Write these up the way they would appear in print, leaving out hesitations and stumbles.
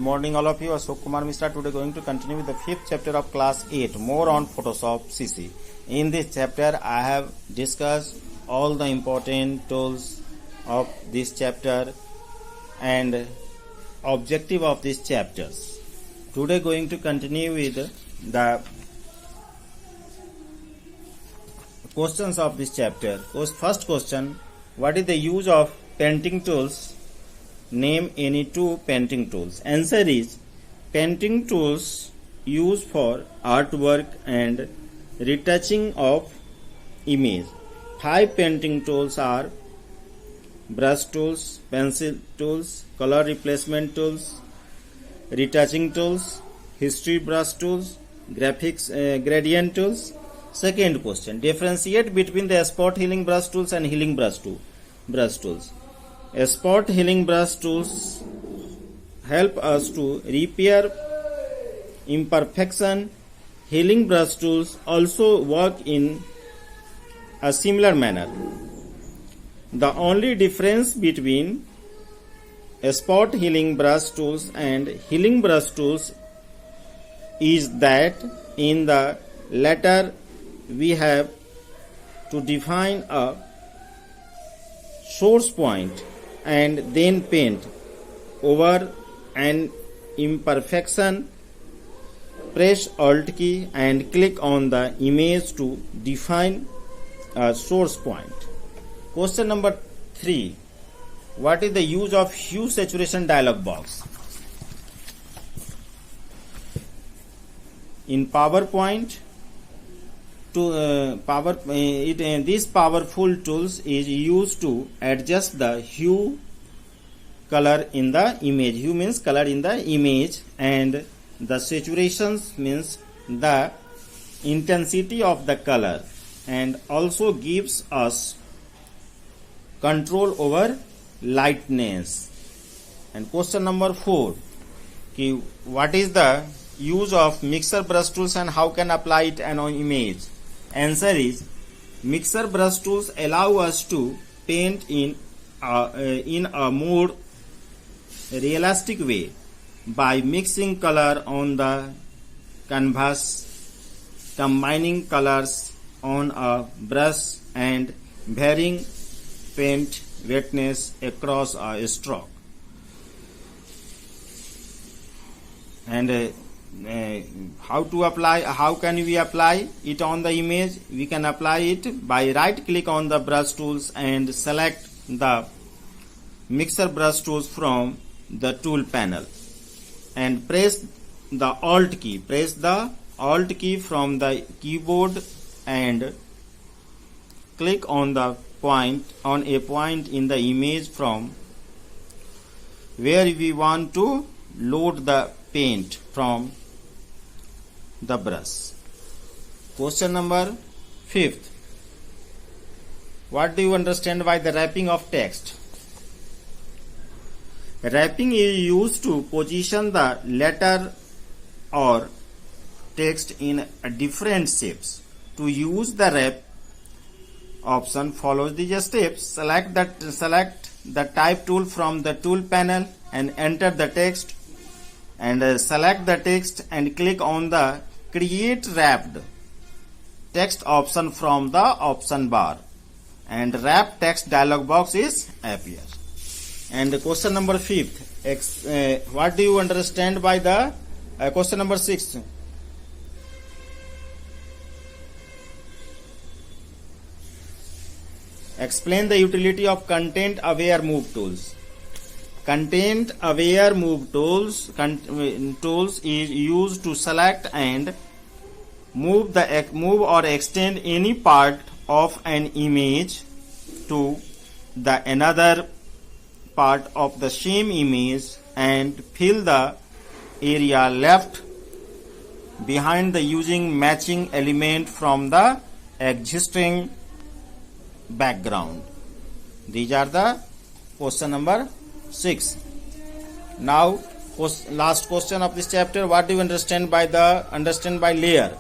morning all of you. Ashok Kumar Mishra. Today going to continue with the 5th chapter of class 8, more on Photoshop CC. In this chapter I have discussed all the important tools of this chapter and objective of these chapters. Today going to continue with the questions of this chapter. First question, what is the use of painting tools? Name any two painting tools. Answer is, painting tools used for artwork and retouching of image. 5 painting tools are brush tools, pencil tools, color replacement tools, retouching tools, history brush tools, graphics gradient tools. Second question, differentiate between the spot healing brush tools and healing brush tools. Spot healing brush tools help us to repair imperfection. Healing brush tools also work in a similar manner. The only difference between spot healing brush tools and healing brush tools is that in the latter we have to define a source point and then paint over an imperfection. Press Alt key and click on the image to define a source point. Question number 3. What is the use of hue saturation dialog box? In PowerPoint, these powerful tools is used to adjust the hue color in the image. Hue means color in the image, and the saturations means the intensity of the color, and also gives us control over lightness. And question number 4, what is the use of mixer brush tools and how can apply it on image? Answer is, mixer brush tools allow us to paint in a more realistic way by mixing color on the canvas, combining colors on a brush, and varying paint wetness across a stroke. And how can we apply it on the image? We can apply it by right click on the brush tools and select the mixer brush tools from the tool panel and press the Alt key. Press the Alt key from the keyboard and click on a point in the image from where we want to load the paint from the brush. Question number 5th. What do you understand by the wrapping of text? Wrapping is used to position the letter or text in different shapes. To use the wrap option, follow these steps. Select the type tool from the tool panel and enter the text, and select the text and click on the create wrapped text option from the option bar, and wrap text dialog box is appear. And question number 5th, what do you understand by the question number 6? Explain the utility of content aware move tools. Content aware move tools is used to select and move or extend any part of an image to the another part of the same image and fill the area left behind the using matching element from the existing background. These are the question number 6. Now last question of this chapter, what do you understand by layer?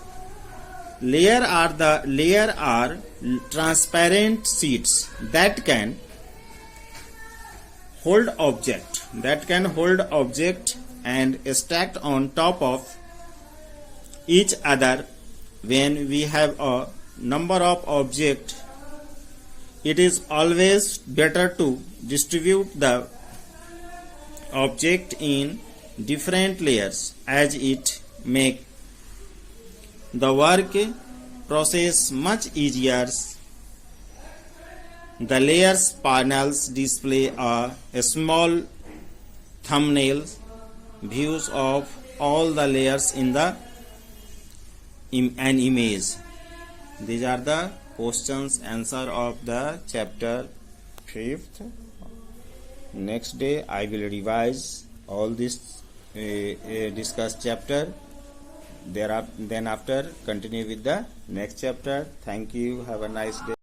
Layer are transparent sheets that can hold object and stacked on top of each other. When we have a number of objects, it is always better to distribute the object in different layers, as it make the work process much easier. The layers panels display a small thumbnail views of all the layers in the an image. These are the questions answer of the chapter 5th. Next day I will revise all this discussed chapter. Then after continue with the next chapter. Thank you. Have a nice day.